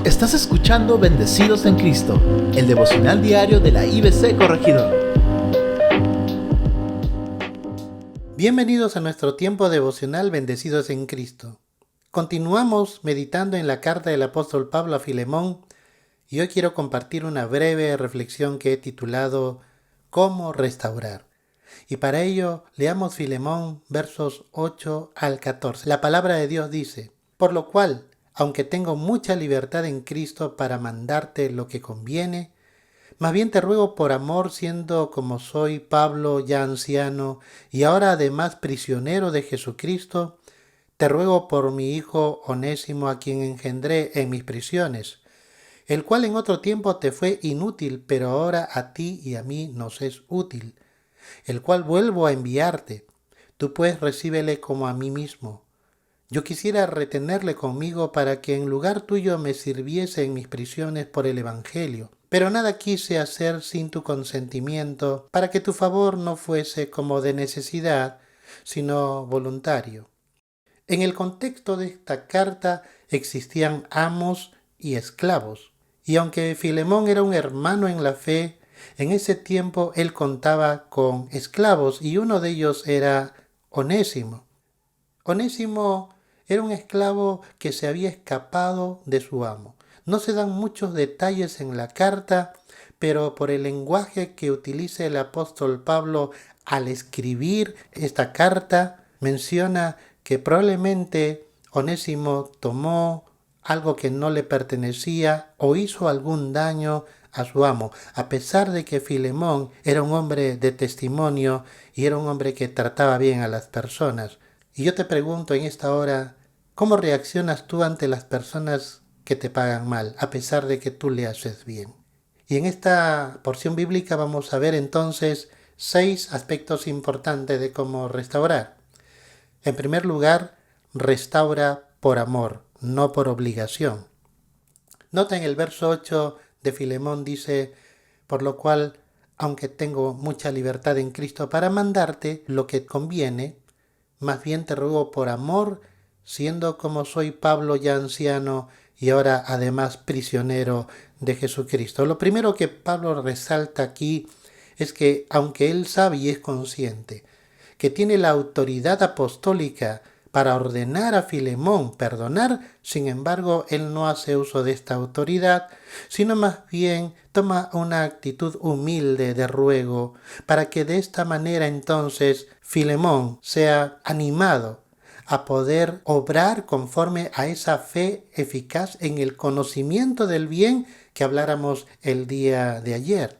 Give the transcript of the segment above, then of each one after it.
Estás escuchando Bendecidos en Cristo, el devocional diario de la IBC Corregidor. Bienvenidos a nuestro tiempo devocional Bendecidos en Cristo. Continuamos meditando en la carta del apóstol Pablo a Filemón y hoy quiero compartir una breve reflexión que he titulado ¿Cómo restaurar? Y para ello leamos Filemón versos 8 al 14. La palabra de Dios dice: por lo cual, aunque tengo mucha libertad en Cristo para mandarte lo que conviene, más bien te ruego por amor, siendo como soy Pablo ya anciano y ahora además prisionero de Jesucristo, te ruego por mi hijo Onésimo, a quien engendré en mis prisiones, el cual en otro tiempo te fue inútil, pero ahora a ti y a mí nos es útil, el cual vuelvo a enviarte. Tú pues recíbele como a mí mismo. Yo quisiera retenerle conmigo para que en lugar tuyo me sirviese en mis prisiones por el Evangelio. Pero nada quise hacer sin tu consentimiento, para que tu favor no fuese como de necesidad, sino voluntario. En el contexto de esta carta existían amos y esclavos, y aunque Filemón era un hermano en la fe, en ese tiempo él contaba con esclavos y uno de ellos era Onésimo. Onésimo era un esclavo que se había escapado de su amo. No se dan muchos detalles en la carta, pero por el lenguaje que utiliza el apóstol Pablo al escribir esta carta, menciona que probablemente Onésimo tomó algo que no le pertenecía o hizo algún daño a su amo, a pesar de que Filemón era un hombre de testimonio y era un hombre que trataba bien a las personas. Y yo te pregunto en esta hora, ¿cómo reaccionas tú ante las personas que te pagan mal, a pesar de que tú le haces bien? Y en esta porción bíblica vamos a ver entonces 6 aspectos importantes de cómo restaurar. En primer lugar, restaura por amor, no por obligación. Nota en el verso 8 de Filemón dice: por lo cual, aunque tengo mucha libertad en Cristo para mandarte lo que conviene, más bien te ruego por amor, siendo como soy Pablo ya anciano y ahora además prisionero de Jesucristo. Lo primero que Pablo resalta aquí es que aunque él sabe y es consciente que tiene la autoridad apostólica para ordenar a Filemón perdonar, sin embargo, él no hace uso de esta autoridad, sino más bien toma una actitud humilde de ruego, para que de esta manera entonces Filemón sea animado a poder obrar conforme a esa fe eficaz en el conocimiento del bien que habláramos el día de ayer.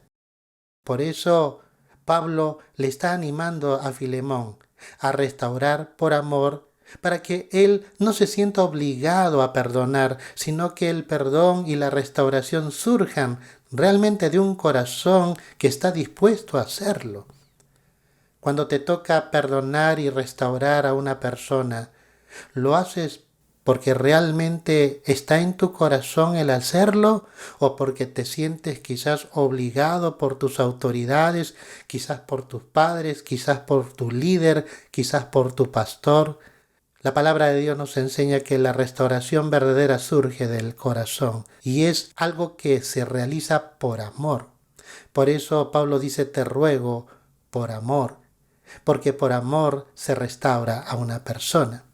Por eso Pablo le está animando a Filemón a restaurar por amor, para que él no se sienta obligado a perdonar, sino que el perdón y la restauración surjan realmente de un corazón que está dispuesto a hacerlo. Cuando te toca perdonar y restaurar a una persona, ¿lo haces porque realmente está en tu corazón el hacerlo o porque te sientes quizás obligado por tus autoridades, quizás por tus padres, quizás por tu líder, quizás por tu pastor? La palabra de Dios nos enseña que la restauración verdadera surge del corazón y es algo que se realiza por amor. Por eso Pablo dice: te ruego por amor, porque por amor se restaura a una persona.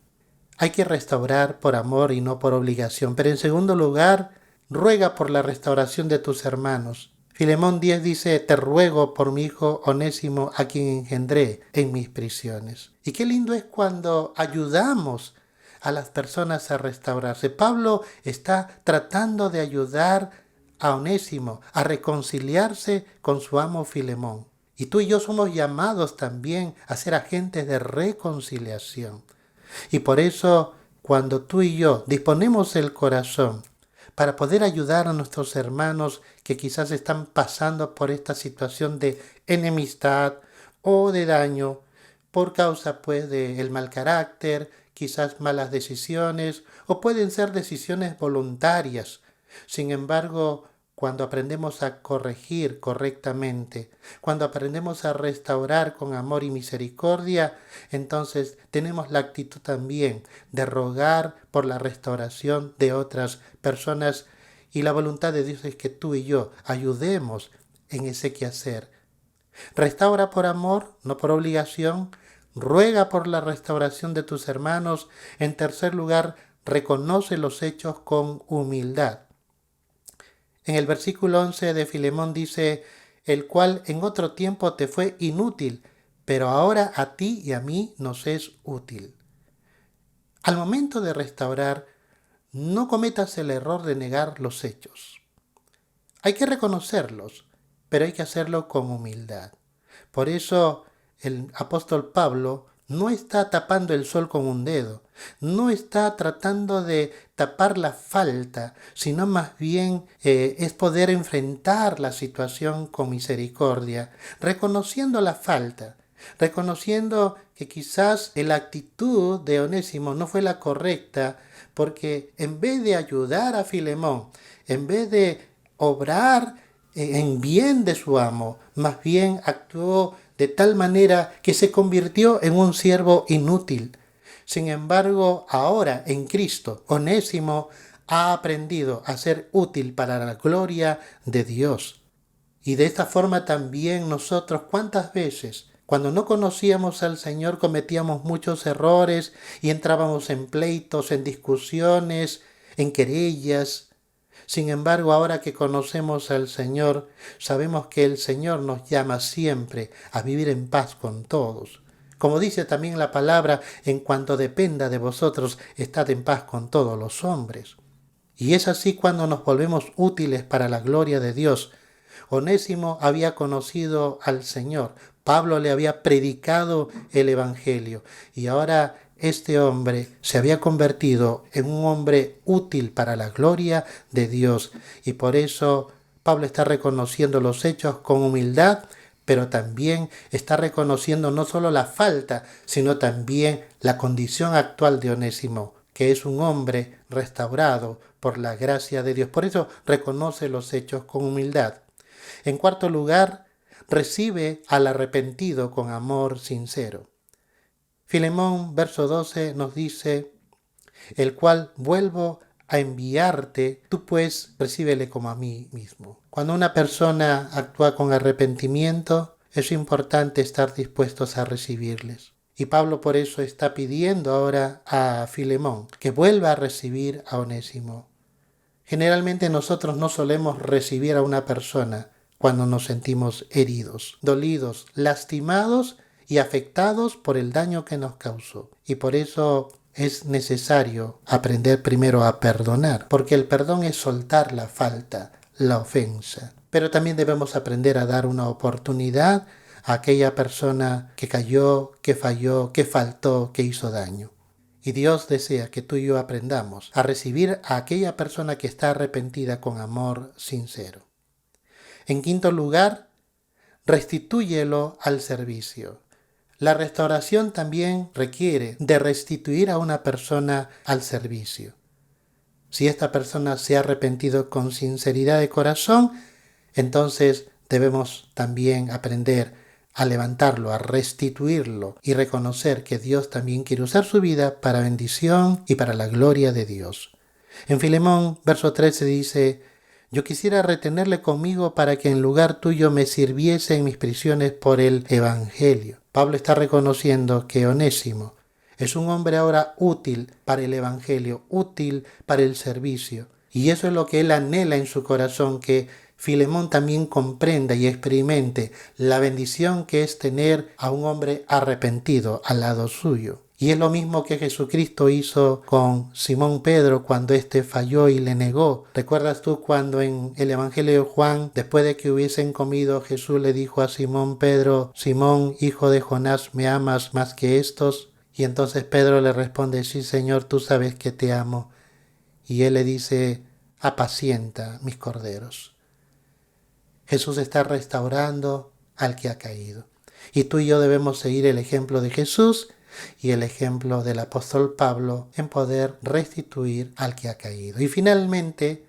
Hay que restaurar por amor y no por obligación. Pero en segundo lugar, ruega por la restauración de tus hermanos. Filemón 10 dice: te ruego por mi hijo Onésimo, a quien engendré en mis prisiones. Y qué lindo es cuando ayudamos a las personas a restaurarse. Pablo está tratando de ayudar a Onésimo a reconciliarse con su amo Filemón. Y tú y yo somos llamados también a ser agentes de reconciliación. Y por eso, cuando tú y yo disponemos el corazón para poder ayudar a nuestros hermanos que quizás están pasando por esta situación de enemistad o de daño por causa pues del mal carácter, quizás malas decisiones o pueden ser decisiones voluntarias. Sin embargo, cuando aprendemos a corregir correctamente, cuando aprendemos a restaurar con amor y misericordia, entonces tenemos la actitud también de rogar por la restauración de otras personas Y la voluntad de Dios es que tú y yo ayudemos en ese quehacer. Restaura por amor, no por obligación. Ruega por la restauración de tus hermanos. En tercer lugar, reconoce los hechos con humildad. En el versículo 11 de Filemón dice, el cual en otro tiempo te fue inútil, pero ahora a ti y a mí nos es útil. Al momento de restaurar, no cometas el error de negar los hechos. Hay que reconocerlos, pero hay que hacerlo con humildad. Por eso el apóstol Pablo no está tapando el sol con un dedo, no está tratando de tapar la falta, sino más bien es poder enfrentar la situación con misericordia, reconociendo la falta, reconociendo que quizás la actitud de Onésimo no fue la correcta, porque en vez de ayudar a Filemón, en vez de obrar en bien de su amo, más bien actuó de tal manera que se convirtió en un siervo inútil. Sin embargo, ahora en Cristo, Onésimo ha aprendido a ser útil para la gloria de Dios. Y de esta forma también nosotros, ¿cuántas veces cuando no conocíamos al Señor cometíamos muchos errores y entrábamos en pleitos, en discusiones, en querellas? Sin embargo, ahora que conocemos al Señor, sabemos que el Señor nos llama siempre a vivir en paz con todos. Como dice también la palabra, en cuanto dependa de vosotros, estad en paz con todos los hombres. Y es así cuando nos volvemos útiles para la gloria de Dios. Onésimo había conocido al Señor, Pablo le había predicado el Evangelio y ahora este hombre se había convertido en un hombre útil para la gloria de Dios y por eso Pablo está reconociendo los hechos con humildad, pero también está reconociendo no solo la falta, sino también la condición actual de Onésimo, que es un hombre restaurado por la gracia de Dios. Por eso reconoce los hechos con humildad. En cuarto lugar, recibe al arrepentido con amor sincero. Filemón, verso 12, nos dice, el cual vuelvo a enviarte, tú pues recíbele como a mí mismo. Cuando una persona actúa con arrepentimiento, es importante estar dispuestos a recibirles. Y Pablo por eso está pidiendo ahora a Filemón que vuelva a recibir a Onésimo. Generalmente nosotros no solemos recibir a una persona cuando nos sentimos heridos, dolidos, lastimados y afectados por el daño que nos causó. Y por eso es necesario aprender primero a perdonar, porque el perdón es soltar la falta, la ofensa. Pero también debemos aprender a dar una oportunidad a aquella persona que cayó, que falló, que faltó, que hizo daño. Y Dios desea que tú y yo aprendamos a recibir a aquella persona que está arrepentida con amor sincero. En quinto lugar, restitúyelo al servicio. La restauración también requiere de restituir a una persona al servicio. Si esta persona se ha arrepentido con sinceridad de corazón, entonces debemos también aprender a levantarlo, a restituirlo y reconocer que Dios también quiere usar su vida para bendición y para la gloria de Dios. En Filemón, verso 13 dice, yo quisiera retenerle conmigo para que en lugar tuyo me sirviese en mis prisiones por el Evangelio. Pablo está reconociendo que Onésimo es un hombre ahora útil para el Evangelio, útil para el servicio. Y eso es lo que él anhela en su corazón, que Filemón también comprenda y experimente la bendición que es tener a un hombre arrepentido al lado suyo. Y es lo mismo que Jesucristo hizo con Simón Pedro cuando éste falló y le negó. ¿Recuerdas tú cuando en el Evangelio de Juan, después de que hubiesen comido, Jesús le dijo a Simón Pedro, Simón, hijo de Jonás, ¿me amas más que estos? Y entonces Pedro le responde, sí, Señor, tú sabes que te amo. Y él le dice, apacienta mis corderos. Jesús está restaurando al que ha caído. Y tú y yo debemos seguir el ejemplo de Jesús y el ejemplo del apóstol Pablo en poder restituir al que ha caído. Y finalmente,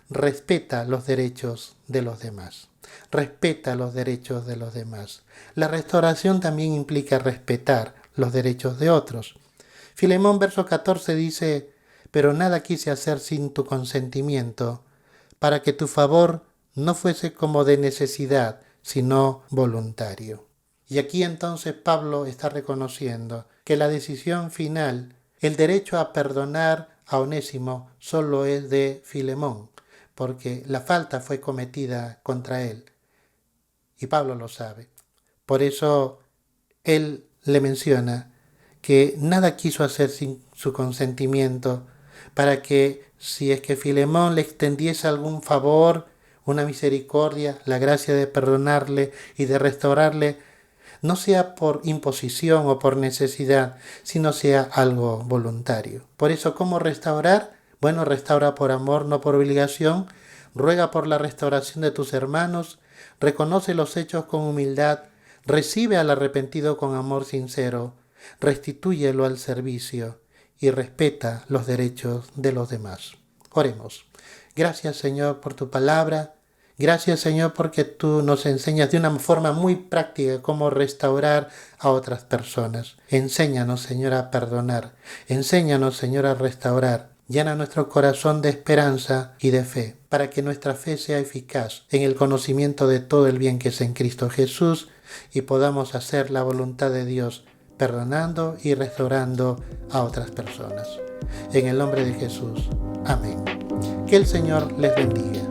respeta los derechos de los demás. Respeta los derechos de los demás. La restauración también implica respetar los derechos de otros. Filemón, verso 14 dice, pero nada quise hacer sin tu consentimiento, para que tu favor no fuese como de necesidad, sino voluntario. Y aquí entonces Pablo está reconociendo que la decisión final, el derecho a perdonar a Onésimo, solo es de Filemón, porque la falta fue cometida contra él. Y Pablo lo sabe. Por eso él le menciona que nada quiso hacer sin su consentimiento, para que si es que Filemón le extendiese algún favor, una misericordia, la gracia de perdonarle y de restaurarle, no sea por imposición o por necesidad, sino sea algo voluntario. Por eso, ¿cómo restaurar? Bueno, restaura por amor, no por obligación. Ruega por la restauración de tus hermanos, reconoce los hechos con humildad, recibe al arrepentido con amor sincero, restitúyelo al servicio y respeta los derechos de los demás. Oremos. Gracias, Señor, por tu palabra. Gracias, Señor, porque tú nos enseñas de una forma muy práctica cómo restaurar a otras personas. Enséñanos, Señor, a perdonar. Enséñanos, Señor, a restaurar. Llena nuestro corazón de esperanza y de fe, para que nuestra fe sea eficaz en el conocimiento de todo el bien que es en Cristo Jesús y podamos hacer la voluntad de Dios, perdonando y restaurando a otras personas. En el nombre de Jesús. Amén. Que el Señor les bendiga.